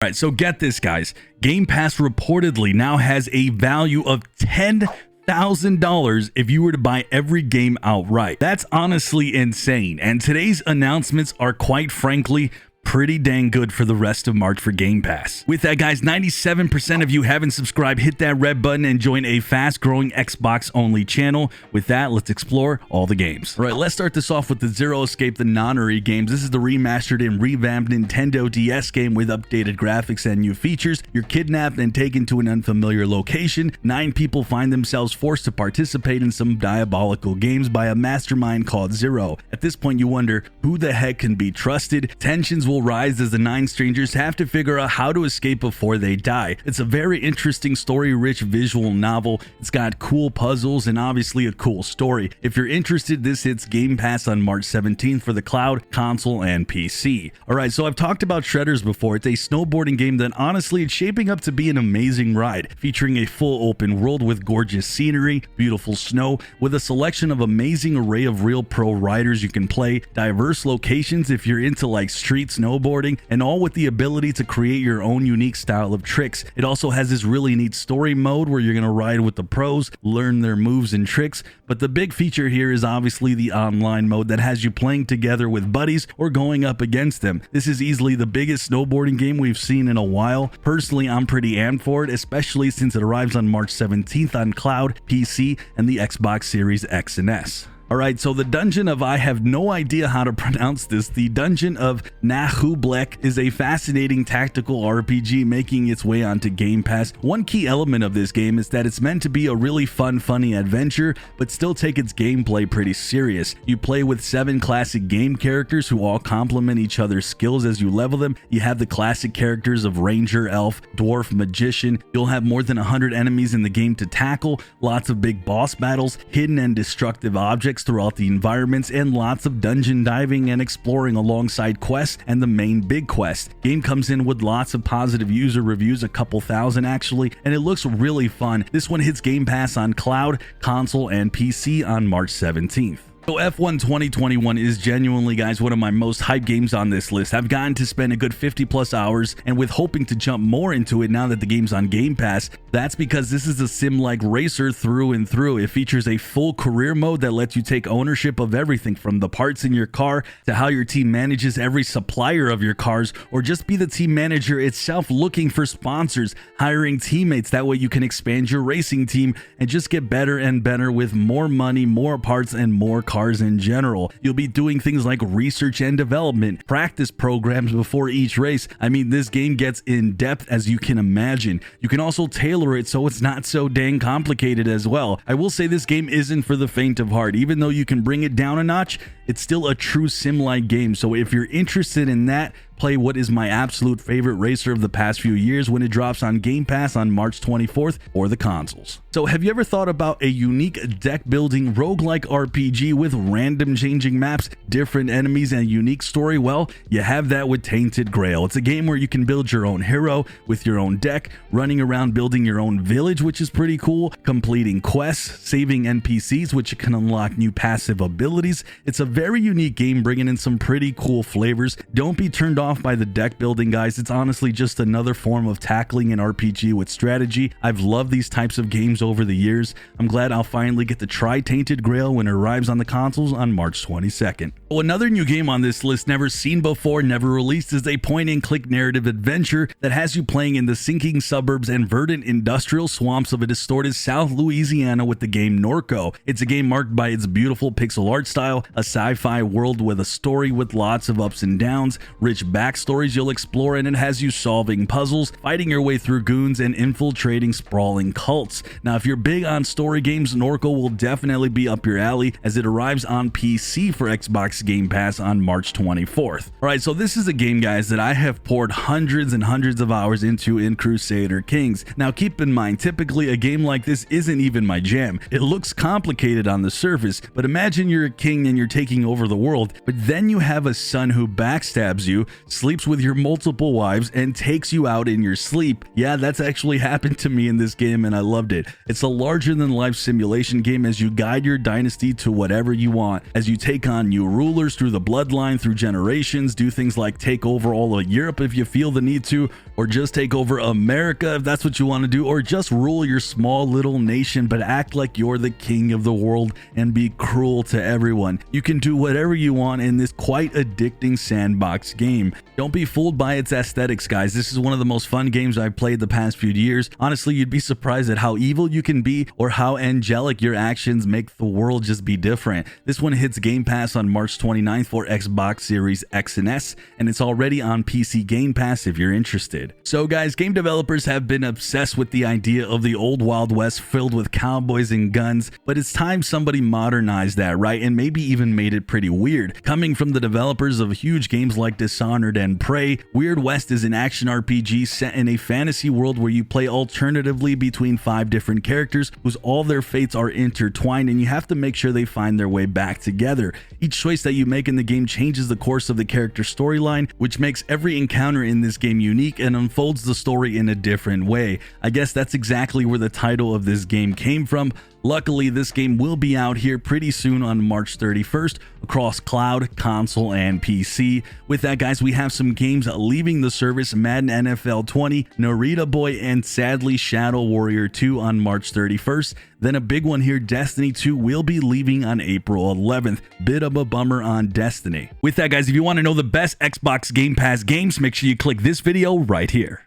All right, so get this, guys. Game Pass reportedly now has a value of $10,000 if you were to buy every game outright. That's honestly insane. And today's announcements are quite frankly pretty dang good for the rest of March for Game Pass. With that, guys, 97% of you haven't subscribed. Hit that red button and join a fast-growing Xbox-only channel. With that, let's explore all the games. All right, let's start this off with the Zero Escape the Nonary games. This is the remastered and revamped Nintendo DS game with updated graphics and new features. You're kidnapped and taken to an unfamiliar location. 9 people find themselves forced to participate in some diabolical games by a mastermind called Zero. At this point, you wonder who the heck can be trusted. Tensions will rise as the 9 strangers have to figure out how to escape before they die. It's a very interesting story-rich visual novel. It's got cool puzzles and obviously a cool story. If you're interested, this hits Game Pass on March 17th for the cloud, console, and PC. Alright, so I've talked about Shredders before. It's a snowboarding game that honestly it's shaping up to be an amazing ride, featuring a full open world with gorgeous scenery, beautiful snow, with a selection of amazing array of real pro riders you can play, diverse locations if you're into like street snowboarding, and all with the ability to create your own unique style of tricks. It also has this really neat story mode where you're going to ride with the pros, learn their moves and tricks, but the big feature here is obviously the online mode that has you playing together with buddies or going up against them. This is easily the biggest snowboarding game we've seen in a while. Personally, I'm pretty amped for it, especially since it arrives on March 17th on cloud, PC, and the Xbox Series X and S. Alright, so the Dungeon of, I have no idea how to pronounce this, the Dungeon of Nahu is a fascinating tactical RPG making its way onto Game Pass. One key element of this game is that it's meant to be a really fun, funny adventure, but still take its gameplay pretty serious. You play with 7 classic game characters who all complement each other's skills as you level them. You have the classic characters of Ranger, Elf, Dwarf, Magician. You'll have more than 100 enemies in the game to tackle, lots of big boss battles, hidden and destructive objects throughout the environments, and lots of dungeon diving and exploring alongside quests and the main big quest. Game comes in with lots of positive user reviews, a couple thousand actually, and it looks really fun. This one hits Game Pass on cloud, console, and PC on March 17th. So F1 2021 is genuinely, guys, one of my most hyped games on this list. I've gotten to spend a good 50 plus hours, and with hoping to jump more into it now that the game's on Game Pass. That's because this is a sim-like racer through and through. It features a full career mode that lets you take ownership of everything from the parts in your car to how your team manages every supplier of your cars, or just be the team manager itself, looking for sponsors, hiring teammates. That way you can expand your racing team and just get better and better with more money, more parts, and more cars in general. You'll be doing things like research and development, practice programs before each race. I mean, this game gets in depth as you can imagine. You can also tailor it so it's not so dang complicated as well. I will say this game isn't for the faint of heart. Even though you can bring it down a notch, it's still a true sim-like game. So if you're interested in that, play what is my absolute favorite racer of the past few years when it drops on Game Pass on March 24th or the consoles. So have you ever thought about a unique deck building roguelike RPG with random changing maps, different enemies, and unique story? Well, you have that with Tainted Grail. It's a game where you can build your own hero with your own deck, running around building your own village, which is pretty cool, completing quests, saving NPCs, which can unlock new passive abilities. It's a very unique game bringing in some pretty cool flavors. Don't be turned off by the deck building, guys. It's honestly just another form of tackling an RPG with strategy. I've loved these types of games over the years. I'm glad I'll finally get to try Tainted Grail when it arrives on the consoles on March 22nd. Oh, another new game on this list, never seen before, never released, is a point-and-click narrative adventure that has you playing in the sinking suburbs and verdant industrial swamps of a distorted South Louisiana with the game Norco. It's a game marked by its beautiful pixel art style, a sci-fi world with a story with lots of ups and downs, rich backstories you'll explore, and it has you solving puzzles, fighting your way through goons, and infiltrating sprawling cults. Now, if you're big on story games, Norco will definitely be up your alley as it arrives on PC for Xbox Game Pass on March 24th. Alright, so this is a game, guys, that I have poured hundreds and hundreds of hours into in Crusader Kings. Now, keep in mind, typically a game like this isn't even my jam. It looks complicated on the surface, but imagine you're a king and you're taking over the world, but then you have a son who backstabs you, sleeps with your multiple wives, and takes you out in your sleep. Yeah, that's actually happened to me in this game, and I loved it. It's a larger-than-life simulation game as you guide your dynasty to whatever you want, as you take on new rulers through the bloodline, through generations, do things like take over all of Europe if you feel the need to, or just take over America if that's what you want to do, or just rule your small little nation but act like you're the king of the world and be cruel to everyone. You can do whatever you want in this quite addicting sandbox game. Don't be fooled by its aesthetics, guys. This is one of the most fun games I've played the past few years. Honestly, you'd be surprised at how evil you can be or how angelic your actions make the world just be different. This one hits Game Pass on March 29th for Xbox Series X and S, and it's already on PC Game Pass if you're interested. So guys, game developers have been obsessed with the idea of the old Wild West filled with cowboys and guns, but it's time somebody modernized that, right? And maybe even made it pretty weird. Coming from the developers of huge games like Dishonored and Prey, Weird West is an action RPG set in a fantasy world where you play alternatively between 5 different characters whose all their fates are intertwined, and you have to make sure they find their way back together. Each choice that you make in the game changes the course of the character storyline, which makes every encounter in this game unique and unfolds the story in a different way. I guess that's exactly where the title of this game came from. Luckily, this game will be out here pretty soon on March 31st across cloud, console, and PC. With that, guys, we have some games leaving the service: Madden NFL 20, Narita Boy, and sadly Shadow Warrior 2 on March 31st. Then a big one here, Destiny 2 will be leaving on April 11th. Bit of a bummer on Destiny. With that, guys, if you want to know the best Xbox Game Pass games, make sure you click this video right here.